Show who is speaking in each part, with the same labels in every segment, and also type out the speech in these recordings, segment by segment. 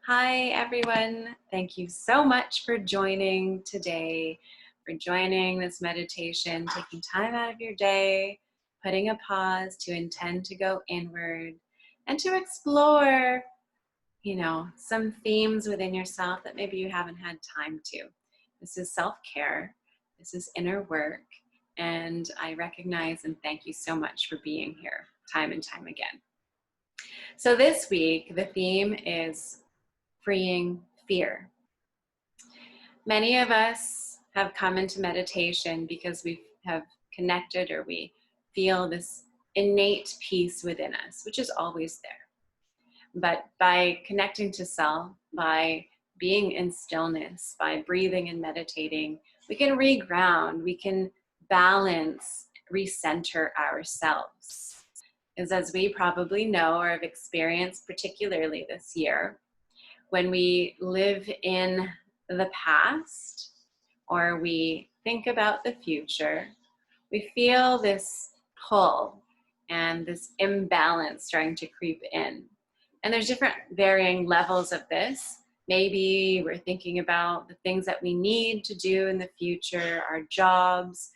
Speaker 1: Hi, everyone. Thank you so much for joining today, for joining this meditation, taking time out of your day, putting a pause to intend to go inward and to explore, some themes within yourself that maybe you haven't had time to. This is self-care. This is inner work. And I recognize and thank you so much for being here time and time again. So this week, the theme is freeing fear. Many of us have come into meditation because we have connected or we feel this innate peace within us, which is always there. But by connecting to self, by being in stillness, by breathing and meditating, we can reground, we can balance, recenter ourselves. Because as we probably know or have experienced, particularly this year, when we live in the past or we think about the future, we feel this pull and this imbalance starting to creep in. And there's different varying levels of this. Maybe we're thinking about the things that we need to do in the future, our jobs,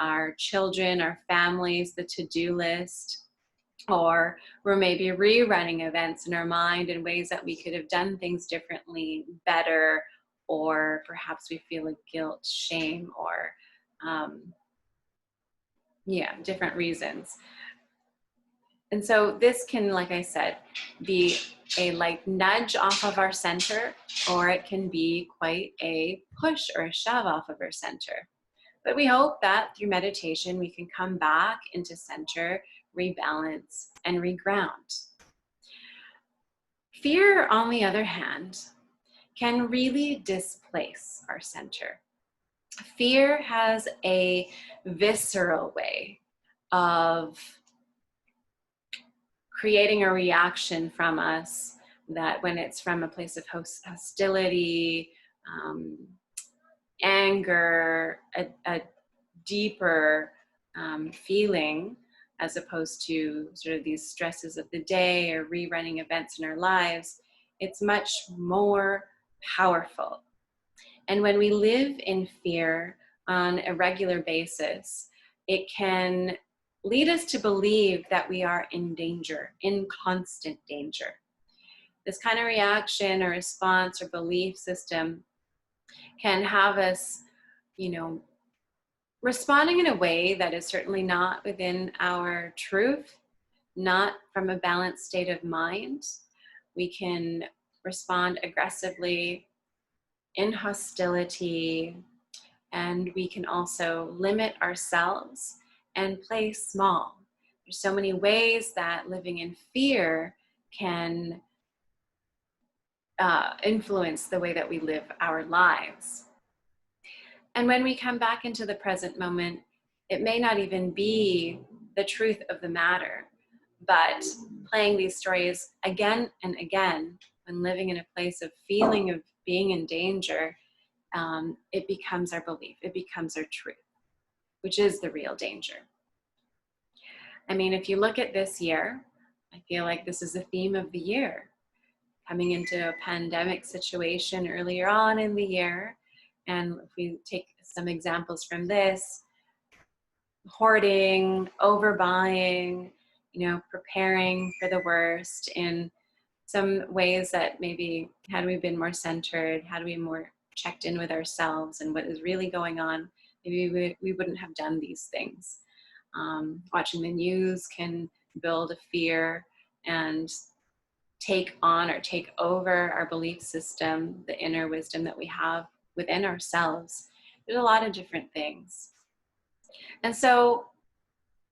Speaker 1: our children, our families, the to-do list. Or we're maybe rerunning events in our mind in ways that we could have done things differently, better, or perhaps we feel like guilt, shame, or different reasons. And so this can, like I said, be a light nudge off of our center, or it can be quite a push or a shove off of our center. But we hope that through meditation, we can come back into center, rebalance, and reground. Fear, on the other hand, can really displace our center. Fear has a visceral way of creating a reaction from us that when it's from a place of hostility, anger, a deeper feeling, as opposed to sort of these stresses of the day or rerunning events in our lives, it's much more powerful. And when we live in fear on a regular basis, it can lead us to believe that we are in danger, in constant danger. This kind of reaction or response or belief system can have us, responding in a way that is certainly not within our truth, not from a balanced state of mind. We can respond aggressively, in hostility, and we can also limit ourselves and play small. There's so many ways that living in fear can influence the way that we live our lives. And when we come back into the present moment, it may not even be the truth of the matter, but playing these stories again and again, when living in a place of feeling of being in danger, it becomes our belief, it becomes our truth, which is the real danger. I mean, if you look at this year, I feel like this is the theme of the year. Coming into a pandemic situation earlier on in the year, and if we take some examples from this, hoarding, overbuying, preparing for the worst in some ways that maybe had we been more centered, had we more checked in with ourselves and what is really going on, maybe we wouldn't have done these things. Watching the news can build a fear and take on or take over our belief system, the inner wisdom that we have within ourselves. There's a lot of different things. And so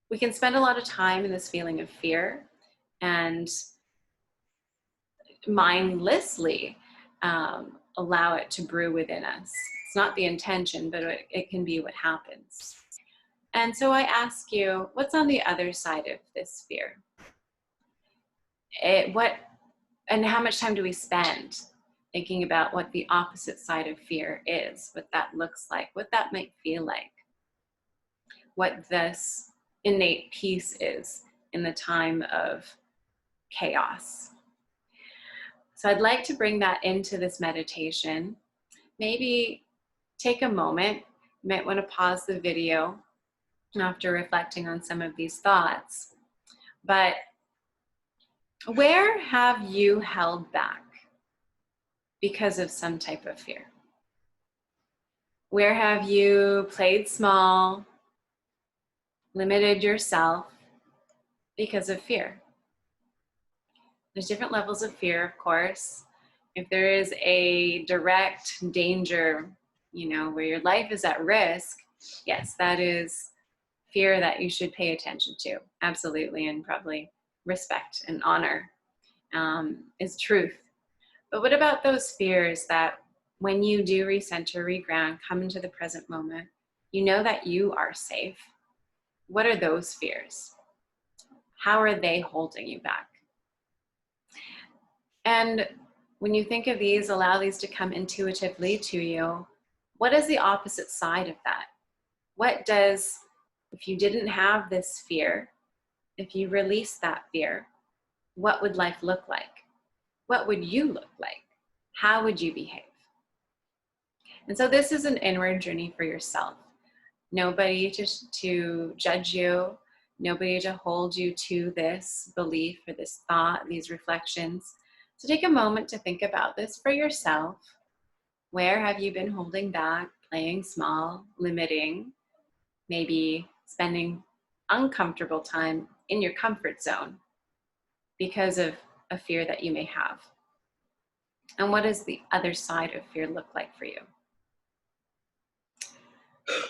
Speaker 1: we can spend a lot of time in this feeling of fear and mindlessly allow it to brew within us. It's not the intention, but it can be what happens. And so I ask you, what's on the other side of this fear? And how much time do we spend thinking about what the opposite side of fear is, what that looks like, what that might feel like, what this innate peace is in the time of chaos? So I'd like to bring that into this meditation. Maybe take a moment. You might want to pause the video after reflecting on some of these thoughts. But where have you held back because of some type of fear? Where have you played small, limited yourself because of fear? There's different levels of fear, of course. If there is a direct danger, where your life is at risk, yes, that is fear that you should pay attention to. Absolutely, and probably respect and honor is truth. But what about those fears that when you do recenter, reground, come into the present moment, you know that you are safe? What are those fears? How are they holding you back? And when you think of these, allow these to come intuitively to you. What is the opposite side of that? What does, if you didn't have this fear, if you release that fear, what would life look like? What would you look like? How would you behave? And so this is an inward journey for yourself. Nobody to judge you, nobody to hold you to this belief or this thought, these reflections. So take a moment to think about this for yourself. Where have you been holding back, playing small, limiting, maybe spending uncomfortable time in your comfort zone because of a fear that you may have? And what does the other side of fear look like for you?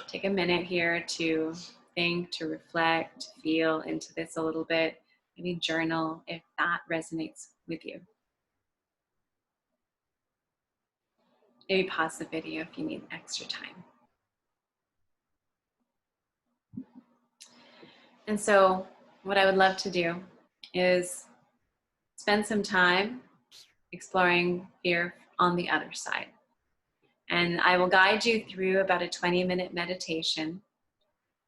Speaker 1: Take a minute here to think, to reflect, feel into this a little bit. Maybe journal if that resonates with you. Maybe pause the video if you need extra time. And so what I would love to do is spend some time exploring fear on the other side. And I will guide you through about a 20-minute meditation.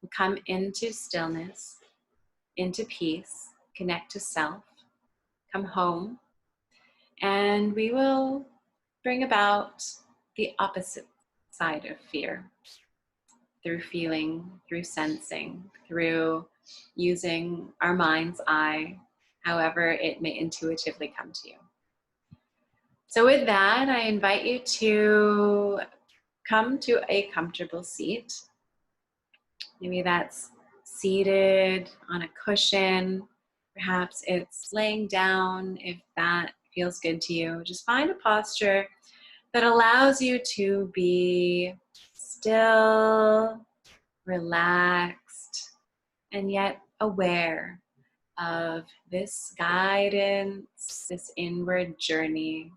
Speaker 1: We'll come into stillness, into peace, connect to self, come home, and we will bring about the opposite side of fear through feeling, through sensing, through using our mind's eye, however it may intuitively come to you. So with that, I invite you to come to a comfortable seat. Maybe that's seated on a cushion. Perhaps it's laying down if that feels good to you. Just find a posture that allows you to be still, relaxed, and yet aware of this guidance, this inward journey,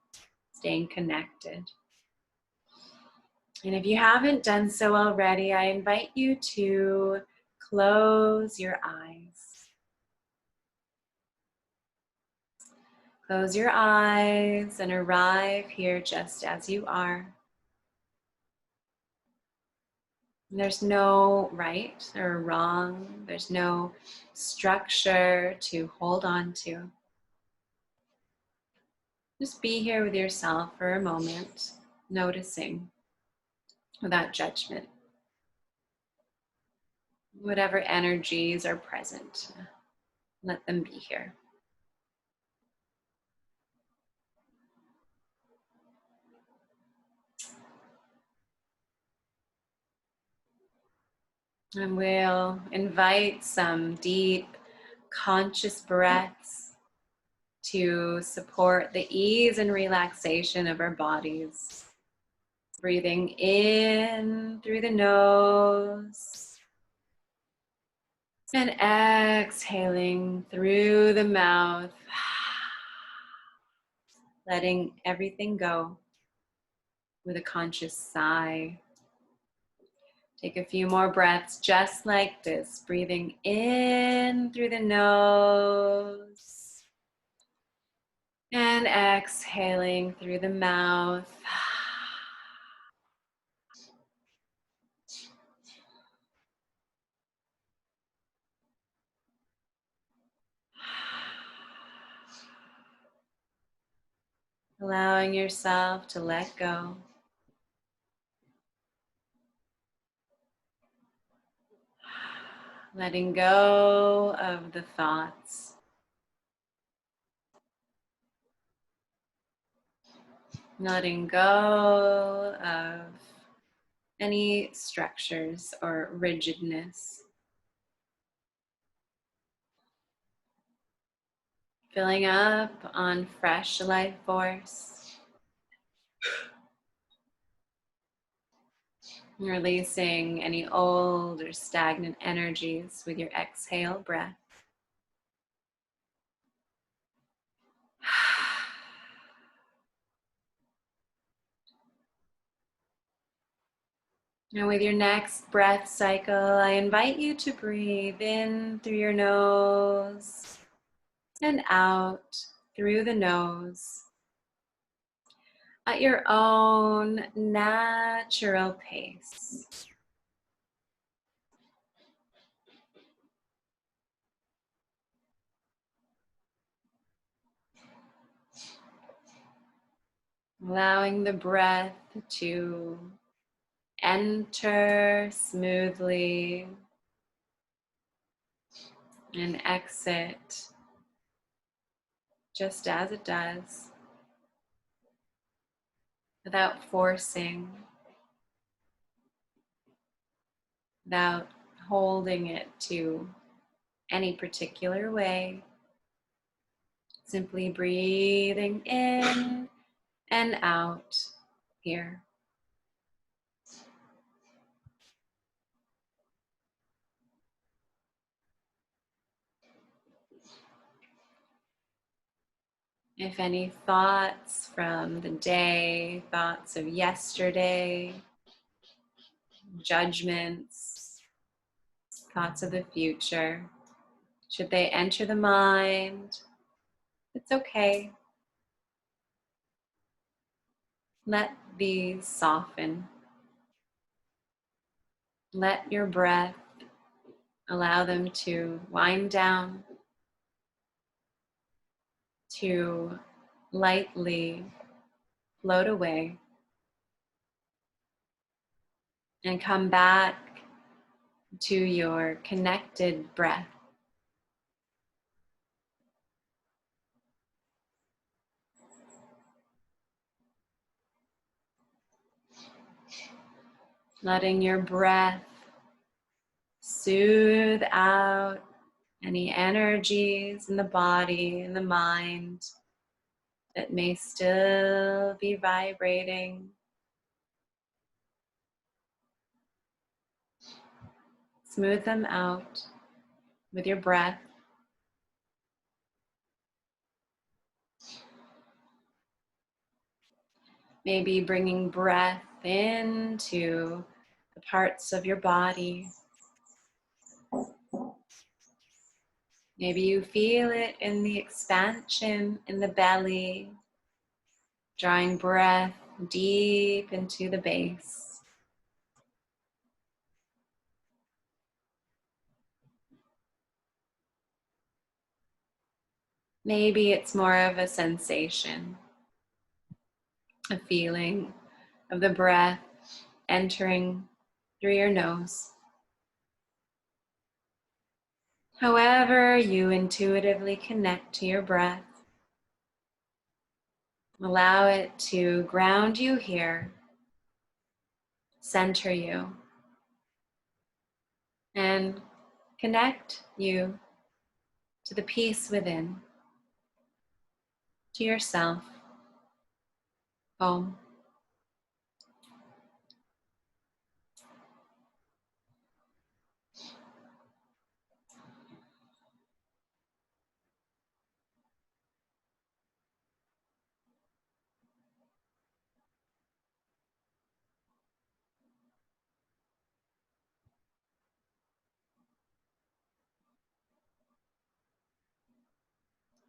Speaker 1: staying connected. And if you haven't done so already, I invite you to close your eyes. Close your eyes and arrive here just as you are. There's no right or wrong. There's no structure to hold on to. Just be here with yourself for a moment, noticing without judgment. Whatever energies are present, let them be here. And we'll invite some deep, conscious breaths to support the ease and relaxation of our bodies. Breathing in through the nose and exhaling through the mouth, letting everything go with a conscious sigh. Take a few more breaths just like this, breathing in through the nose and exhaling through the mouth. allowing yourself to let go. Letting go of the thoughts. Letting go of any structures or rigidness. Filling up on fresh life force. Releasing any old or stagnant energies with your exhale breath. And with your next breath cycle, I invite you to breathe in through your nose and out through the nose at your own natural pace. Allowing the breath to enter smoothly and exit just as it does, without forcing, without holding it to any particular way. Simply breathing in and out here. If any thoughts from the day, thoughts of yesterday, judgments, thoughts of the future, should they enter the mind, it's okay. Let these soften. Let your breath allow them to wind down, to lightly float away, and come back to your connected breath. Letting your breath soothe out any energies in the body and the mind that may still be vibrating. Smooth them out with your breath. Maybe bringing breath into the parts of your body. Maybe you feel it in the expansion in the belly, drawing breath deep into the base. Maybe it's more of a sensation, a feeling of the breath entering through your nose. However you intuitively connect to your breath, allow it to ground you here, center you, and connect you to the peace within, to yourself, home.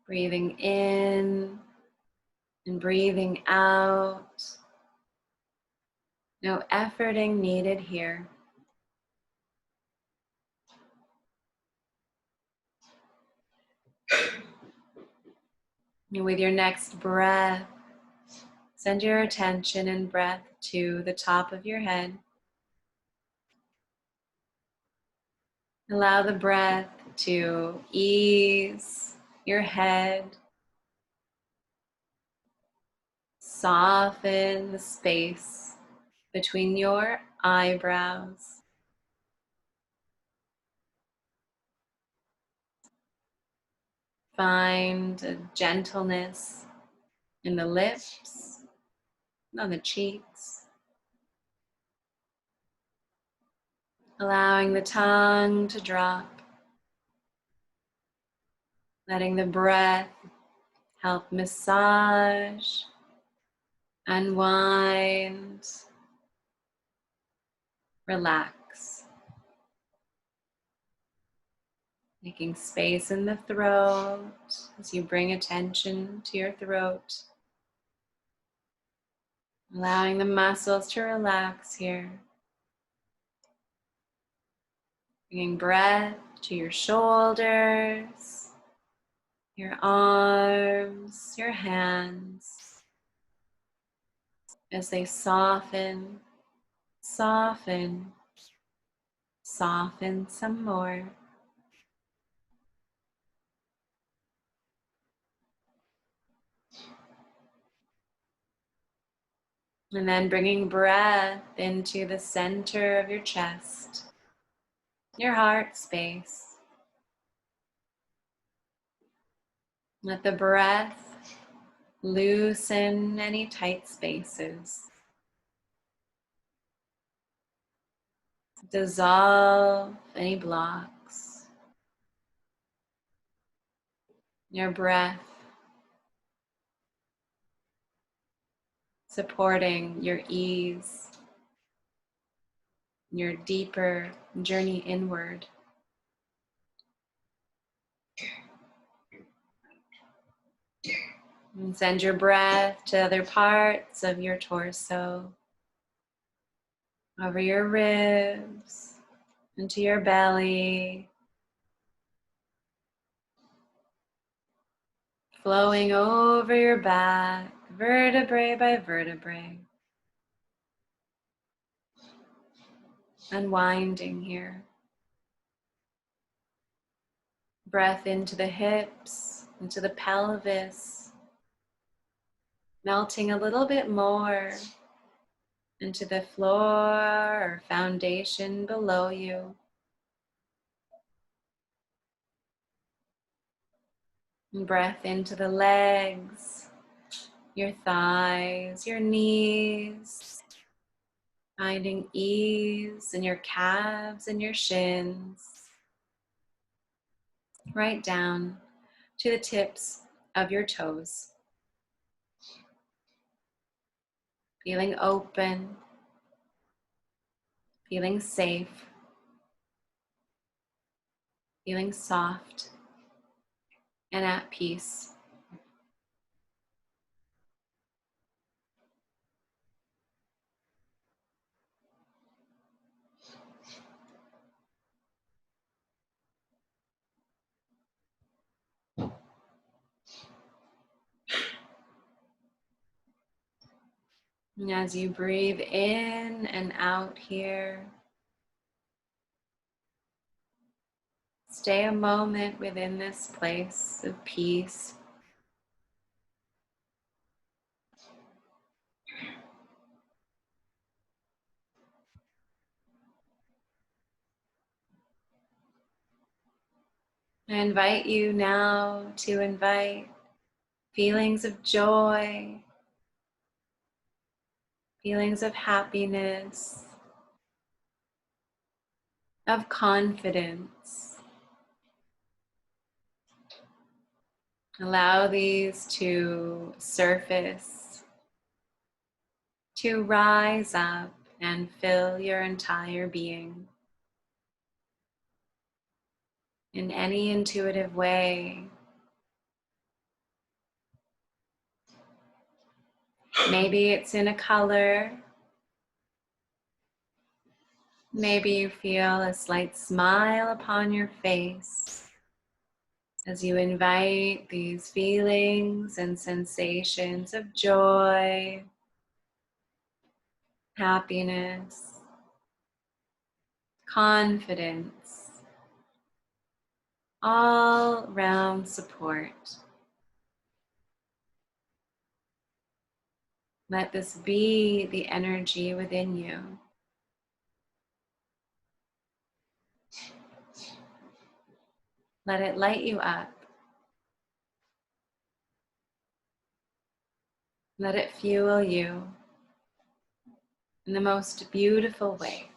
Speaker 1: Breathing in and breathing out. No efforting needed here. And with your next breath, Send your attention and breath to the top of your head. Allow the breath to ease your head, soften the space between your eyebrows. Find a gentleness in the lips, on the cheeks. Allowing the tongue to drop. Letting the breath help massage, unwind, relax. Making space in the throat as you bring attention to your throat. Allowing the muscles to relax here. Bringing breath to your shoulders, your arms, your hands, as they soften, soften, soften some more. And then bringing breath into the center of your chest, your heart space. Let the breath loosen any tight spaces. Dissolve any blocks. Your breath supporting your ease, your deeper journey inward. And send your breath to other parts of your torso, over your ribs, into your belly, flowing over your back, vertebrae by vertebrae. Unwinding here. Breath into the hips, into the pelvis, melting a little bit more into the floor or foundation below you. And breath into the legs, your thighs, your knees, finding ease in your calves and your shins, right down to the tips of your toes. Feeling open, feeling safe, feeling soft and at peace. And as you breathe in and out here, stay a moment within this place of peace. I invite you now to invite feelings of joy, feelings of happiness, of confidence. Allow these to surface, to rise up and fill your entire being in any intuitive way. Maybe it's in a color. Maybe you feel a slight smile upon your face. As you invite these feelings and sensations of joy, happiness, confidence, all round support. Let this be the energy within you. Let it light you up. Let it fuel you in the most beautiful way.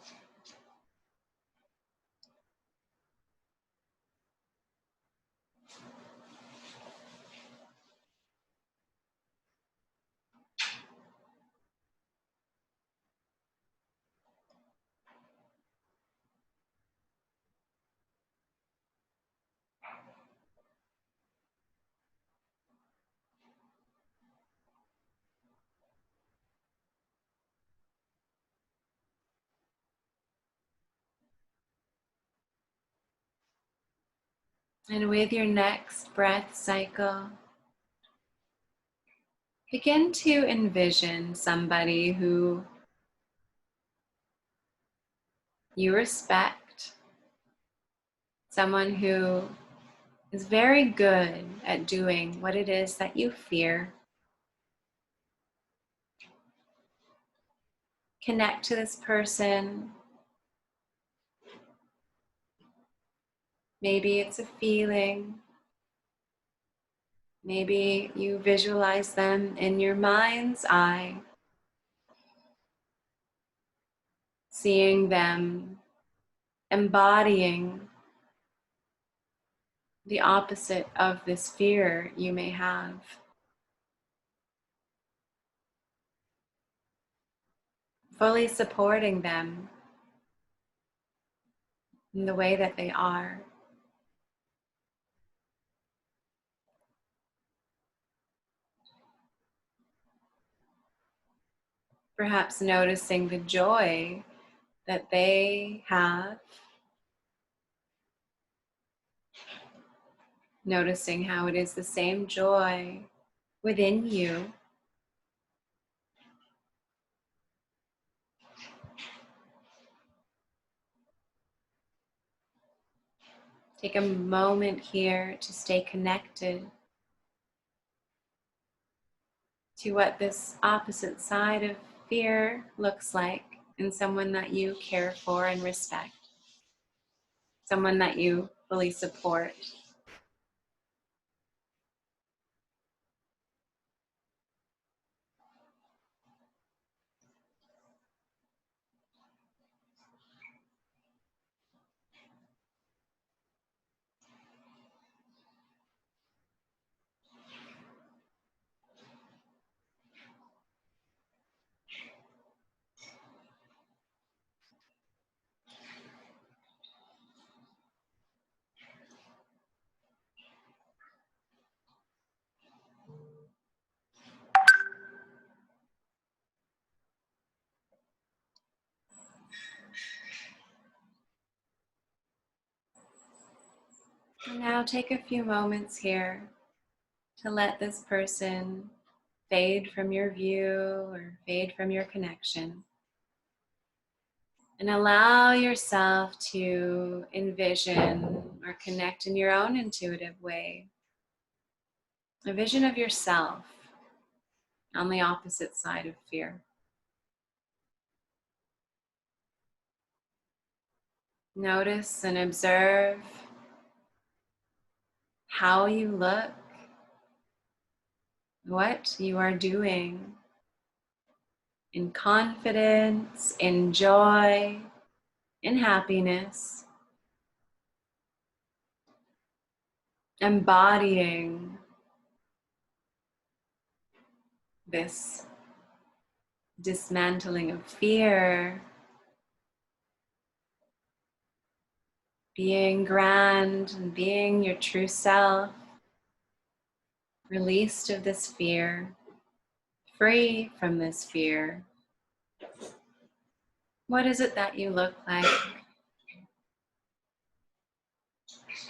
Speaker 1: And with your next breath cycle, begin to envision somebody who you respect, someone who is very good at doing what it is that you fear. Connect to this person. Maybe it's a feeling. Maybe you visualize them in your mind's eye, seeing them embodying the opposite of this fear you may have. Fully supporting them in the way that they are. Perhaps noticing the joy that they have, noticing how it is the same joy within you. Take a moment here to stay connected to what this opposite side of fear looks like in someone that you care for and respect, someone that you fully support. And now take a few moments here to let this person fade from your view or fade from your connection. And allow yourself to envision or connect in your own intuitive way a vision of yourself on the opposite side of fear. Notice and observe how you look, what you are doing in confidence, in joy, in happiness, embodying this dismantling of fear, being grand and being your true self, released of this fear, free from this fear. What is it that you look like?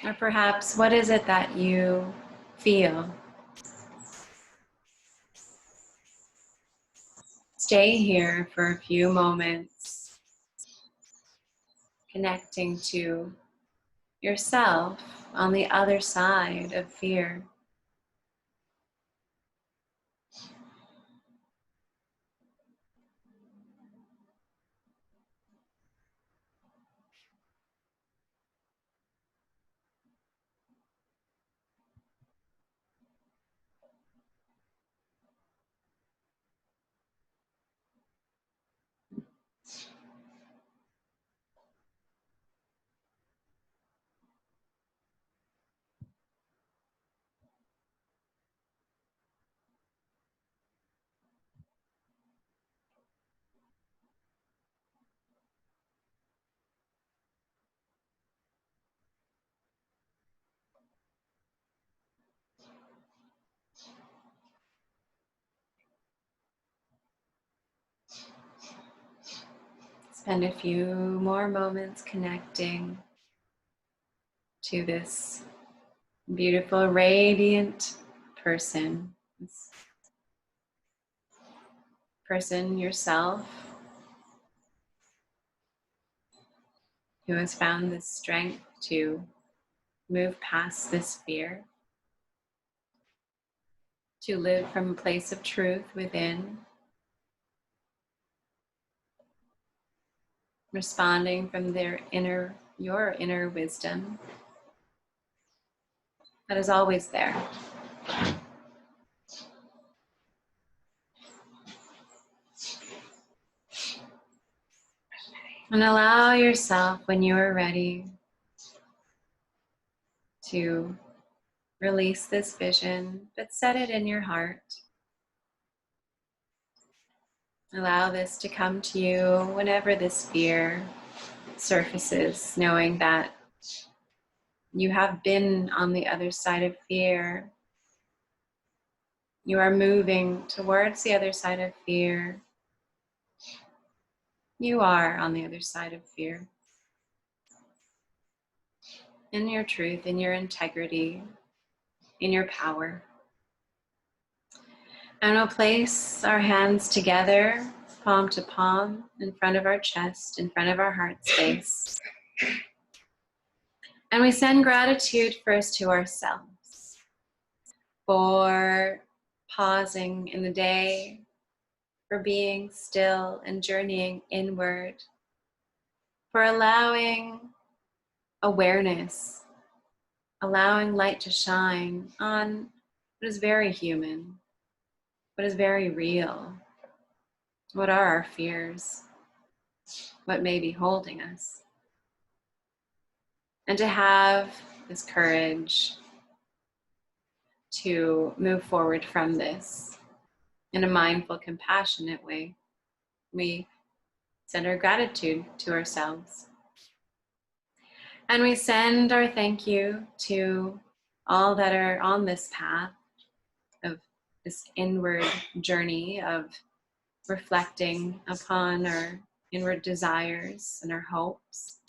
Speaker 1: Or perhaps, what is it that you feel? Stay here for a few moments, connecting to yourself on the other side of fear. Spend a few more moments connecting to this beautiful, radiant person. This person yourself who has found the strength to move past this fear, to live from a place of truth within, responding from your inner wisdom that is always there. And allow yourself, when you are ready, to release this vision, but set it in your heart. Allow this to come to you whenever this fear surfaces, knowing that you have been on the other side of fear. You are moving towards the other side of fear. You are on the other side of fear. In your truth, in your integrity, in your power. And we'll place our hands together, palm to palm, in front of our chest, in front of our heart space. And we send gratitude first to ourselves for pausing in the day, for being still and journeying inward, for allowing awareness, allowing light to shine on what is very human, what is very real. What are our fears? What may be holding us? And to have this courage to move forward from this in a mindful, compassionate way. We send our gratitude to ourselves. And we send our thank you to all that are on this path of this inward journey of reflecting upon our inward desires and our hopes,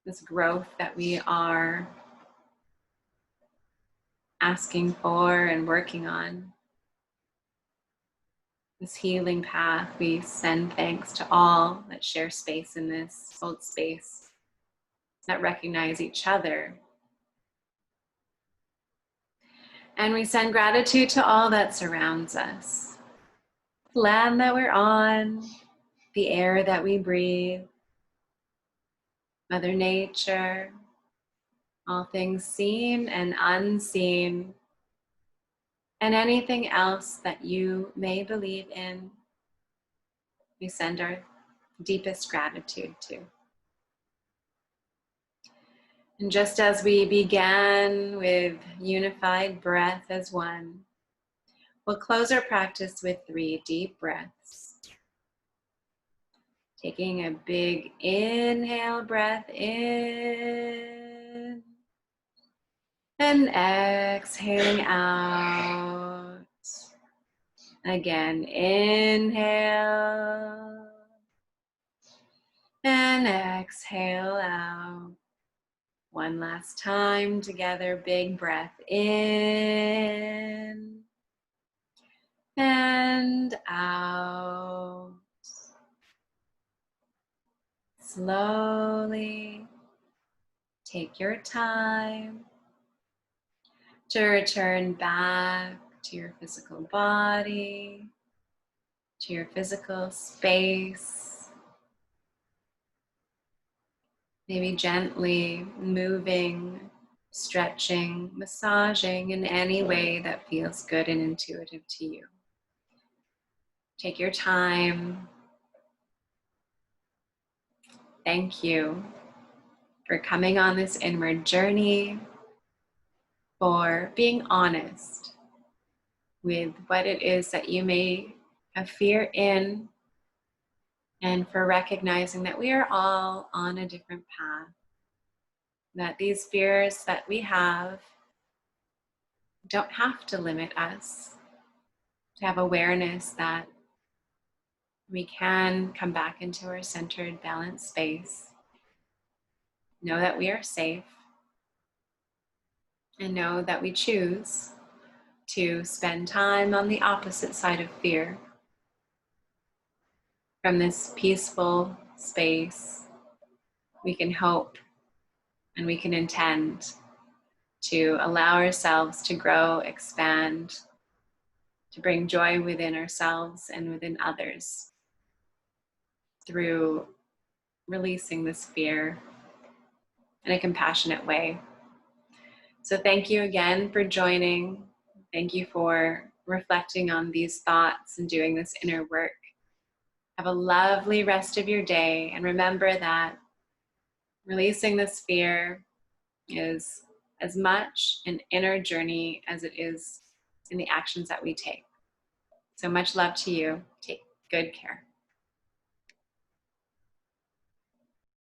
Speaker 1: this growth that we are asking for and working on, this healing path. We send thanks to all that share space in this, hold space, that recognize each other. And we send gratitude to all that surrounds us. The land that we're on, the air that we breathe, Mother Nature, all things seen and unseen, and anything else that you may believe in, we send our deepest gratitude to. And just as we began with unified breath as one, we'll close our practice with 3 deep breaths. Taking a big inhale breath in and exhaling out. Again, inhale and exhale out. One last time together, big breath in and out. Slowly take your time to return back to your physical body, to your physical space. Maybe gently moving, stretching, massaging in any way that feels good and intuitive to you. Take your time. Thank you for coming on this inward journey, for being honest with what it is that you may have fear in, and for recognizing that we are all on a different path, that these fears that we have don't have to limit us, to have awareness that we can come back into our centered, balanced space, know that we are safe, and know that we choose to spend time on the opposite side of fear. From this peaceful space, we can hope and we can intend to allow ourselves to grow, expand, to bring joy within ourselves and within others through releasing this fear in a compassionate way. So thank you again for joining. Thank you for reflecting on these thoughts and doing this inner work. Have a lovely rest of your day, and remember that releasing this fear is as much an inner journey as it is in the actions that we take. So much love to you. Take good care.